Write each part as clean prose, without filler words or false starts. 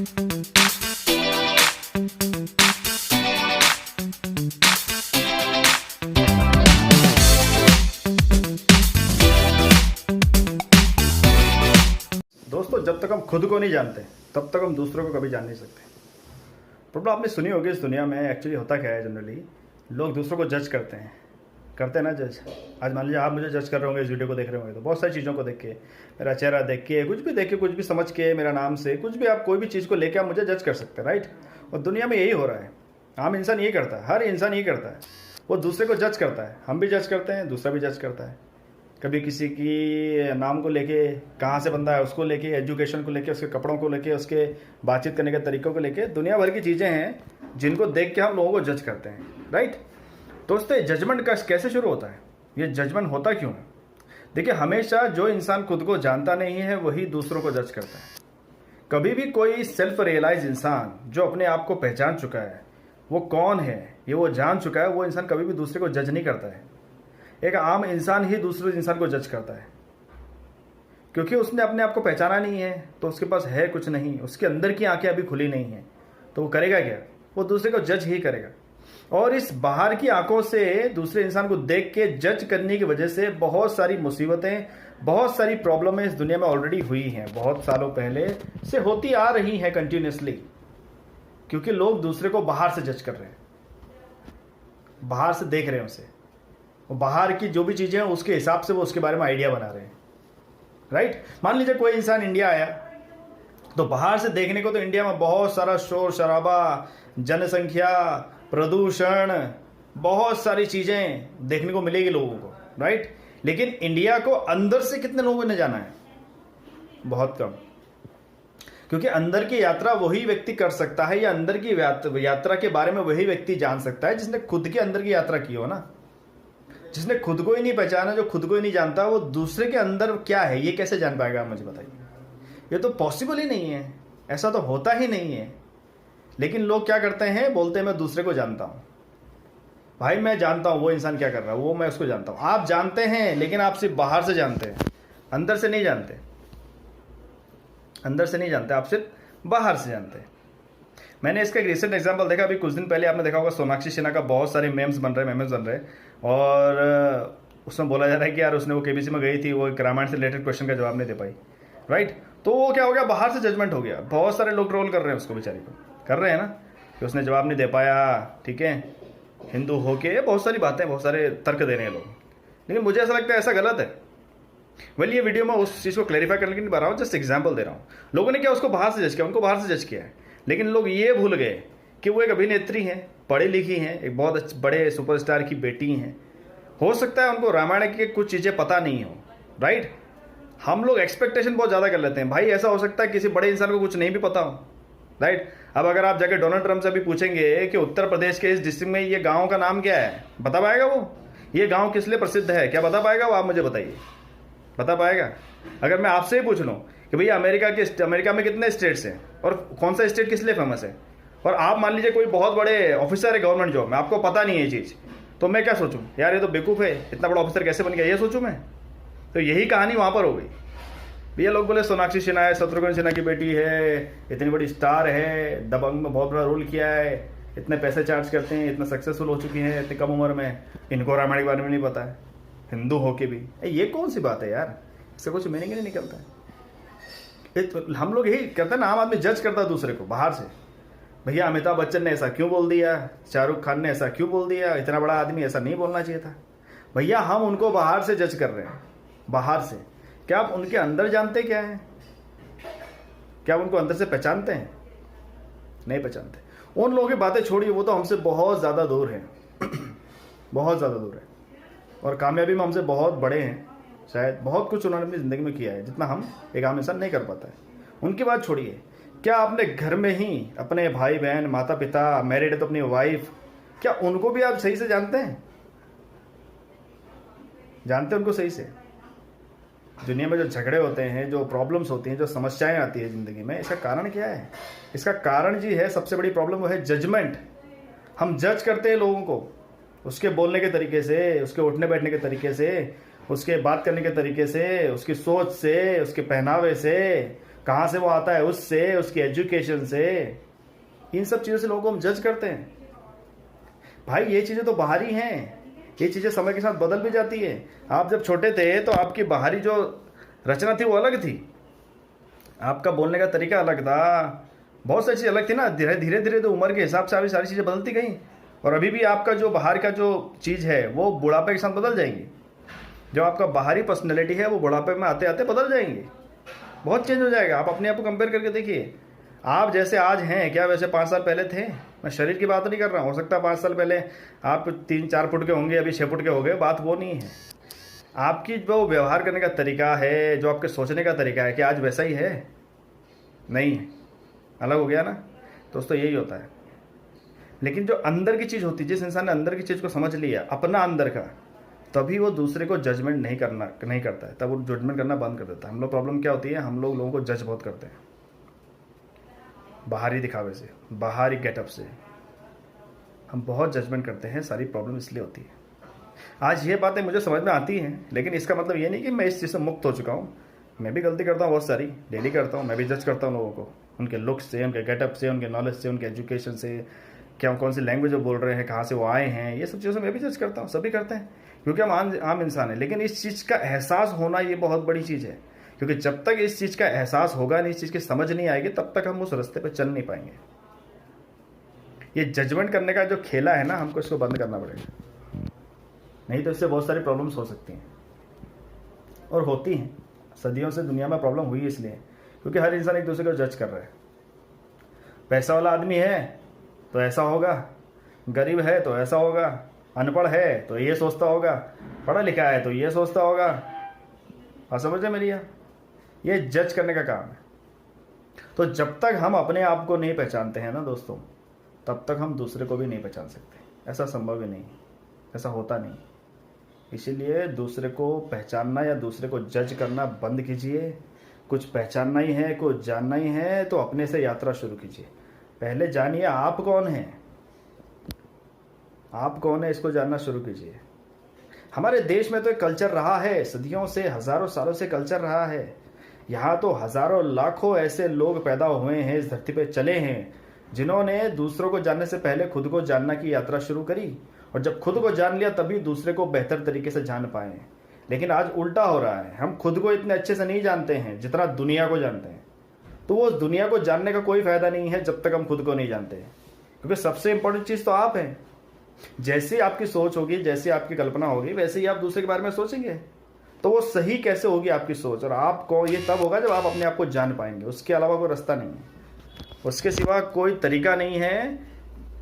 दोस्तों, जब तक हम खुद को नहीं जानते तब तक हम दूसरों को कभी जान नहीं सकते। प्रॉब्लम आपने सुनी होगी, इस दुनिया में एक्चुअली होता क्या है, जनरली लोग दूसरों को जज करते हैं ना जज। आज मान लीजिए आप मुझे जज कर रहे होंगे, इस वीडियो को देख रहे होंगे, तो बहुत सारी चीज़ों को देख के, मेरा चेहरा देख के, कुछ भी समझ के, मेरा नाम से कुछ भी, आप कोई भी चीज़ को लेके आप मुझे जज कर सकते हैं, राइट। और दुनिया में यही हो रहा है, आम इंसान ये करता है, हर इंसान ये करता है, वो दूसरे को जज करता है। हम भी जज करते हैं, दूसरा भी जज करता है। कभी किसी की नाम को लेके, कहाँ से बंदा है उसको लेके, एजुकेशन को लेके, उसके कपड़ों को लेके, उसके बातचीत करने के तरीकों को लेके, दुनिया भर की चीज़ें हैं जिनको देख के हम लोगों को जज करते हैं, राइट। दोस्तों, जजमेंट का कैसे शुरू होता है, ये जजमेंट होता क्यों है? देखिए, हमेशा जो इंसान खुद को जानता नहीं है वही दूसरों को जज करता है। कभी भी कोई सेल्फ रियलाइज इंसान जो अपने आप को पहचान चुका है, वो कौन है ये वो जान चुका है, वो इंसान कभी भी दूसरे को जज नहीं करता है। एक आम इंसान ही दूसरे इंसान को जज करता है, क्योंकि उसने अपने आप को पहचाना नहीं है, तो उसके पास है कुछ नहीं, उसके अंदर की आंखें अभी खुली नहीं है, तो वो करेगा क्या? वो दूसरे को जज ही करेगा। और इस बाहर की आंखों से दूसरे इंसान को देख के जज करने की वजह से बहुत सारी मुसीबतें, बहुत सारी प्रॉब्लमें इस दुनिया में ऑलरेडी हुई हैं, बहुत सालों पहले से होती आ रही हैं कंटिन्यूसली, क्योंकि लोग दूसरे को बाहर से जज कर रहे हैं, बाहर से देख रहे हैं उसे, और बाहर की जो भी चीज़ें हैं उसके हिसाब से वो उसके बारे में आइडिया बना रहे हैं, राइट। मान लीजिए कोई इंसान इंडिया आया, तो बाहर से देखने को तो इंडिया में बहुत सारा शोर शराबा, जनसंख्या, प्रदूषण, बहुत सारी चीज़ें देखने को मिलेगी लोगों को, राइट। लेकिन इंडिया को अंदर से कितने लोगों ने जाना है? बहुत कम, क्योंकि अंदर की यात्रा वही व्यक्ति कर सकता है, या अंदर की यात्रा के बारे में वही व्यक्ति जान सकता है जिसने खुद के अंदर की यात्रा की हो ना। जिसने खुद को ही नहीं पहचाना, जो खुद को ही नहीं जानता, वो दूसरे के अंदर क्या है ये कैसे जान पाएगा? आप मुझे बताइए। ये तो पॉसिबल ही नहीं है, ऐसा तो होता ही नहीं है। लेकिन लोग क्या करते हैं, बोलते हैं मैं दूसरे को जानता हूं। भाई, मैं जानता हूं वो इंसान क्या कर रहा है, वो मैं उसको जानता हूं। आप जानते हैं, लेकिन आप सिर्फ बाहर से जानते हैं, अंदर से नहीं जानते। अंदर से नहीं जानते, आप सिर्फ बाहर से जानते हैं। मैंने इसका एक रिसेंट एग्जांपल देखा, अभी कुछ दिन पहले आपने देखा होगा, सोनाक्षी सिन्हा का बहुत सारे मेम्स बन रहे, और उसमें बोला जा रहा है कि यार उसने वो केबीसी में गई थी, वो एक रामायण से रिलेटेड क्वेश्चन का जवाब नहीं दे पाई, राइट। तो वो क्या हो गया, बाहर से जजमेंट हो गया। बहुत सारे लोग ट्रोल कर रहे हैं उसको, बेचारी को कर रहे हैं ना, कि उसने जवाब नहीं दे पाया, ठीक है, हिंदू होके, बहुत सारी बातें, बहुत सारे तर्क दे रहे हैं लोग। लेकिन मुझे ऐसा लगता है ऐसा गलत है। वेल, ये वीडियो में उस चीज़ को क्लैरिफाई करने के लिए नहीं बता रहा हूँ, जस्ट एग्जाम्पल दे रहा हूँ। लोगों ने क्या उसको बाहर से जज किया, उनको बाहर से जज किया है, लेकिन लोग ये भूल गए कि वो एक अभिनेत्री हैं, पढ़ी लिखी हैं, एक बहुत बड़े सुपरस्टार की बेटी हैं। हो सकता है उनको रामायण की कुछ चीज़ें पता नहीं हो, राइट। हम लोग एक्सपेक्टेशन बहुत ज़्यादा कर लेते हैं। भाई, ऐसा हो सकता है किसी बड़े इंसान को कुछ नहीं भी पता हो, राइट। अब अगर आप जाके डोनाल्ड ट्रंप से भी पूछेंगे कि उत्तर प्रदेश के इस डिस्ट्रिक्ट में ये गाँव का नाम क्या है, बता पाएगा वो? ये गाँव किस लिए प्रसिद्ध है, क्या बता पाएगा वो? आप मुझे बताइए, बता पाएगा? अगर मैं आपसे ही पूछ लूँ कि भैया अमेरिका में कितने स्टेट्स हैं और कौन सा स्टेट किस लिए फेमस है, और आप मान लीजिए कोई बहुत बड़े ऑफिसर है गवर्नमेंट जॉब में, आपको पता नहीं है ये चीज़, तो मैं क्या सोचूं, यार ये तो बेवकूफ़ है, इतना बड़ा ऑफिसर कैसे बन गया, ये सोचूं मैं? तो यही कहानी वहाँ पर हो गई। भैया लोग बोले सोनाक्षी सिन्हा है, शत्रुघ्न सिन्हा की बेटी है, इतनी बड़ी स्टार है, दबंग में बहुत बड़ा रोल किया है, इतने पैसे चार्ज करते हैं, इतना सक्सेसफुल हो चुकी हैं इतनी कम उम्र में, इनको रामायण के बारे में नहीं पता है, हिंदू होके भी। ये कौन सी बात है यार, इससे कुछ मीनिंग नहीं निकलता है। हम लोग यही करते हैं ना, आम आदमी जज करता है दूसरे को बाहर से। भैया अमिताभ बच्चन ने ऐसा क्यों बोल दिया, शाहरुख खान ने ऐसा क्यों बोल दिया, इतना बड़ा आदमी ऐसा नहीं बोलना चाहिए था। भैया हम उनको बाहर से जज कर रहे हैं, बाहर से। क्या आप उनके अंदर जानते क्या है? क्या आप उनको अंदर से पहचानते हैं? नहीं पहचानते। उन लोगों की बातें छोड़िए, वो तो हमसे बहुत ज़्यादा दूर है बहुत ज़्यादा दूर है, और कामयाबी में हमसे बहुत बड़े हैं। शायद बहुत कुछ उन्होंने अपनी ज़िंदगी में किया है जितना हम एक आम इंसान नहीं कर पाता है। उनकी बात छोड़िए, क्या अपने घर में ही अपने भाई बहन, माता पिता, मैरिड है तो अपनी वाइफ, क्या उनको भी आप सही से जानते हैं? जानते हैं उनको सही से? दुनिया में जो झगड़े होते हैं, जो प्रॉब्लम्स होती हैं, जो समस्याएं आती है ज़िंदगी में, इसका कारण क्या है? इसका कारण जी है, सबसे बड़ी प्रॉब्लम वो है जजमेंट। हम जज करते हैं लोगों को उसके बोलने के तरीके से, उसके उठने बैठने के तरीके से, उसके बात करने के तरीके से, उसकी सोच से, उसके पहनावे से, कहाँ से वो आता है, उससे, उसकी एजुकेशन से, इन सब चीज़ों से लोगों को हम जज करते हैं। भाई ये चीज़ें तो बाहरी हैं, ये चीज़ें समय के साथ बदल भी जाती है। आप जब छोटे थे तो आपकी बाहरी जो रचना थी वो अलग थी, आपका बोलने का तरीका अलग था, बहुत सारी चीज़ अलग थी ना। धीरे धीरे धीरे तो उम्र के हिसाब से अभी सारी चीज़ें बदलती गई, और अभी भी आपका जो बाहर का जो चीज़ है वो बुढ़ापे के साथ बदल जाएंगी। जो आपका बाहरी पर्सनैलिटी है वो बुढ़ापे में आते आते बदल जाएंगे, बहुत चेंज हो जाएगा। आप अपने आप को कंपेयर करके देखिए, आप जैसे आज हैं क्या वैसे 5 साल पहले थे? मैं शरीर की बात नहीं कर रहा हूँ, हो सकता है 5 साल पहले आप 3-4 फुट के होंगे, अभी 6 फुट के हो गए, बात वो नहीं है। आपकी जो व्यवहार करने का तरीका है, जो आपके सोचने का तरीका है, क्या आज वैसा ही है? नहीं है, अलग हो गया ना दोस्तों, यही होता है। लेकिन जो अंदर की चीज़ होती है, जिस इंसान ने अंदर की चीज़ को समझ लिया अपना अंदर का, तभी वो दूसरे को जजमेंट नहीं करता है, तब वो जजमेंट करना बंद कर देता है। हम लोग प्रॉब्लम क्या होती है, हम लोगों को जज बहुत करते हैं, बाहरी दिखावे से, बाहरी गेटअप से हम बहुत जजमेंट करते हैं। सारी प्रॉब्लम इसलिए होती है। आज ये बातें मुझे समझ में आती हैं, लेकिन इसका मतलब ये नहीं कि मैं इस चीज़ से मुक्त हो चुका हूँ। मैं भी गलती करता हूँ, बहुत सारी डेली करता हूँ। मैं भी जज करता हूँ लोगों को, उनके लुक्स से, उनके गेटअप से, उनके नॉलेज से, उनके एजुकेशन से, क्या कौन सी लैंग्वेज वो बोल रहे हैं, कहाँ से वो आए हैं, ये सब चीज़ों से मैं भी जज करता हूँ। सभी करते हैं, क्योंकि हम आम इंसान हैं। लेकिन इस चीज़ का एहसास होना ये बहुत बड़ी चीज़ है, क्योंकि जब तक इस चीज़ का एहसास होगा नहीं, इस चीज़ की समझ नहीं आएगी, तब तक हम उस रास्ते पर चल नहीं पाएंगे। ये जजमेंट करने का जो खेला है ना, हमको इसको बंद करना पड़ेगा, नहीं तो इससे बहुत सारी प्रॉब्लम्स हो सकती हैं और होती हैं। सदियों से दुनिया में प्रॉब्लम हुई इसलिए क्योंकि हर इंसान एक दूसरे को जज कर रहा है। पैसा वाला आदमी है तो ऐसा होगा, गरीब है तो ऐसा होगा, अनपढ़ है तो ये सोचता होगा, पढ़ा लिखा है तो ये सोचता होगा। और समझे मेरी, ये जज करने का काम है। तो जब तक हम अपने आप को नहीं पहचानते हैं ना दोस्तों, तब तक हम दूसरे को भी नहीं पहचान सकते। ऐसा संभव ही नहीं, ऐसा होता नहीं। इसीलिए दूसरे को पहचानना या दूसरे को जज करना बंद कीजिए। कुछ पहचानना ही है, कुछ जानना ही है, तो अपने से यात्रा शुरू कीजिए। पहले जानिए आप कौन हैं, आप कौन है इसको जानना शुरू कीजिए। हमारे देश में तो एक कल्चर रहा है, सदियों से, हजारों सालों से कल्चर रहा है। यहाँ तो हजारों लाखों ऐसे लोग पैदा हुए हैं, इस धरती पे चले हैं, जिन्होंने दूसरों को जानने से पहले खुद को जानना की यात्रा शुरू करी, और जब खुद को जान लिया तभी दूसरे को बेहतर तरीके से जान पाए। लेकिन आज उल्टा हो रहा है, हम खुद को इतने अच्छे से नहीं जानते हैं जितना दुनिया को जानते हैं। तो वो दुनिया को जानने का कोई फायदा नहीं है जब तक हम खुद को नहीं जानते हैं, क्योंकि सबसे इंपॉर्टेंट चीज़ तो आप हैं। जैसी आपकी सोच होगी, जैसी आपकी कल्पना होगी, वैसे ही आप दूसरे के बारे में सोचेंगे। तो वो सही कैसे होगी आपकी सोच और आपको, ये तब होगा जब आप अपने आप को जान पाएंगे। उसके अलावा कोई रास्ता नहीं है, उसके सिवा कोई तरीका नहीं है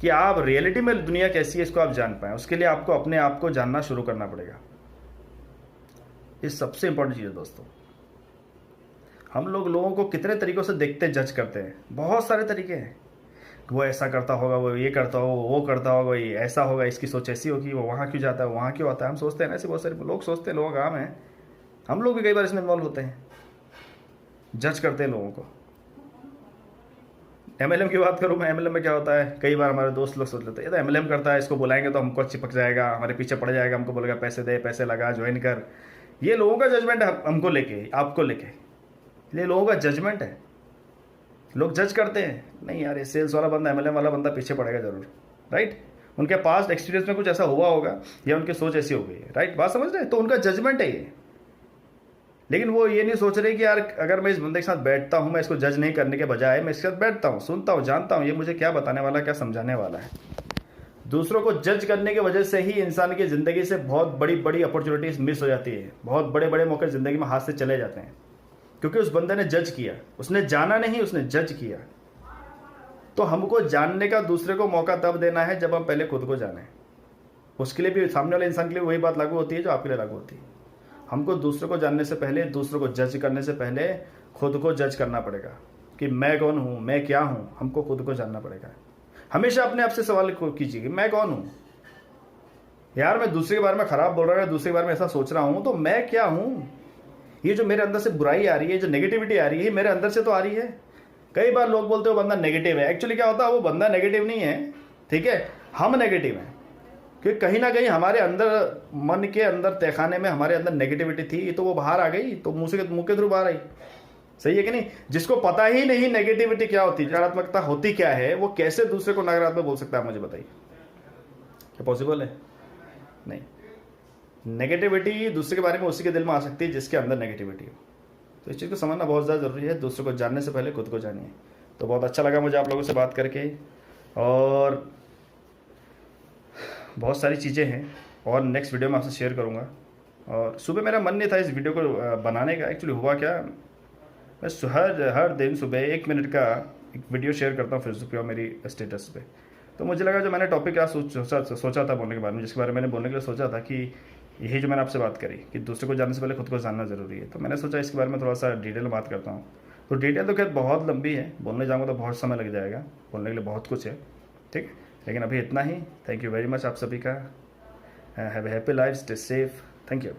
कि आप रियलिटी में दुनिया कैसी है इसको आप जान पाएं। उसके लिए आपको अपने आप को जानना शुरू करना पड़ेगा। ये सबसे इंपॉर्टेंट चीज़ है दोस्तों। हम लोगों को कितने तरीकों से देखते, जज करते हैं, बहुत सारे तरीके हैं। वो ऐसा करता होगा, वो ये करता होगा, वो करता होगा, ये ऐसा होगा, इसकी सोच ऐसी होगी, वो वहाँ क्यों जाता है, वहाँ क्यों आता है। हम सोचते हैं ना, ऐसे बहुत सारे लोग सोचते हैं, लोगों का काम है। हम लोग भी कई बार इसमें इन्वॉल्व होते हैं, जज करते हैं लोगों को। MLM की बात करूँ मैं, MLM में क्या होता है, कई बार हमारे दोस्त लोग सोच लेते हैं ये तो MLM करता है, इसको बुलाएंगे तो हमको चिपक जाएगा, हमारे पीछे पड़ जाएगा, हमको बोलेगा पैसे दे, पैसे लगा, ज्वाइन कर। ये लोगों का जजमेंट है हमको लेके, आपको लेके। ये लोगों का जजमेंट है, लोग जज करते हैं, नहीं यार ये सेल्स वाला बंदा, MLM वाला बंदा पीछे पड़ेगा जरूर, राइट। उनके पास एक्सपीरियंस में कुछ ऐसा हुआ होगा या उनकी सोच ऐसी हो गई है, राइट। बात समझ रहे हैं, तो उनका जजमेंट है ये। लेकिन वो ये नहीं सोच रहे कि यार अगर मैं इस बंदे के साथ बैठता हूँ, मैं इसको जज नहीं करने के बजाय मैं इसके साथ बैठता हूँ, सुनता हूँ, जानता हूँ ये मुझे क्या बताने वाला, क्या समझाने वाला है। दूसरों को जज करने की वजह से ही इंसान की ज़िंदगी से बहुत बड़ी बड़ी अपॉर्चुनिटीज़ मिस हो जाती है। बहुत बड़े बड़े मौके ज़िंदगी में हाथ से चले जाते हैं, क्योंकि उस बंदे ने जज किया। उसने जाना नहीं, उसने जज किया। तो हमको जानने का दूसरे को मौका तब देना है जब हम पहले खुद को जानें। उसके लिए भी, सामने वाले इंसान के लिए वही बात लागू होती है जो आपके लिए लागू होती है। हमको दूसरों को जानने से पहले, दूसरों को जज करने से पहले खुद को जज करना पड़ेगा कि मैं कौन हूँ, मैं क्या हूँ। हमको खुद को जानना पड़ेगा। हमेशा अपने आप से सवाल कीजिए कि मैं कौन हूँ। यार मैं दूसरे के बारे में खराब बोल रहा हूँ, दूसरे के बारे में ऐसा सोच रहा हूँ, तो मैं क्या हूँ। ये जो मेरे अंदर से बुराई आ रही है, जो नेगेटिविटी आ रही है, मेरे अंदर से तो आ रही है। कई बार लोग बोलते हो बंदा नेगेटिव है। एक्चुअली क्या होता है, वो बंदा नेगेटिव नहीं है, ठीक है, हम नेगेटिव हैं। क्योंकि कहीं ना कहीं हमारे अंदर, मन के अंदर, तहखाने में हमारे अंदर नेगेटिविटी थी, तो वो बाहर आ गई, तो मुंह के थ्रू बाहर आई। सही है कि नहीं? जिसको पता ही नहीं नेगेटिविटी क्या होती है, नकारात्मकता होती क्या है, वो कैसे दूसरे को नकारात्मक बोल सकता है? मुझे बताइए, क्या पॉसिबल है? नहीं। नेगेटिविटी दूसरे के बारे में उसी के दिल में आ सकती है जिसके अंदर नेगेटिविटी हो। तो इस चीज़ को समझना बहुत ज़्यादा ज़रूरी है। दूसरों को जानने से पहले खुद को जानिए। तो बहुत अच्छा लगा मुझे आप लोगों से बात करके, और बहुत सारी चीज़ें हैं और नेक्स्ट वीडियो में आपसे शेयर करूँगा। और सुबह मेरा मन नहीं था इस वीडियो को बनाने का। एक्चुअली हुआ क्या, मैं हर दिन सुबह 1 मिनट का एक वीडियो शेयर करता हूँ फेसबुक पे और मेरी स्टेटस पे। तो मुझे लगा जो मैंने टॉपिक क्या सोचा था बोलने के बारे में, जिसके बारे में मैंने बोलने के लिए सोचा था कि यही जो मैंने आपसे बात करी कि दूसरे को जानने से पहले खुद को जानना ज़रूरी है। तो मैंने सोचा इसके बारे में थोड़ा सा डिटेल में बात करता हूँ। तो डिटेल तो खैर बहुत लंबी है, बोलने जाऊँगा तो बहुत समय लग जाएगा, बोलने के लिए बहुत कुछ है, ठीक। लेकिन अभी इतना ही। थैंक यू वेरी मच आप सभी का। Have a happy life, stay safe. Thank you.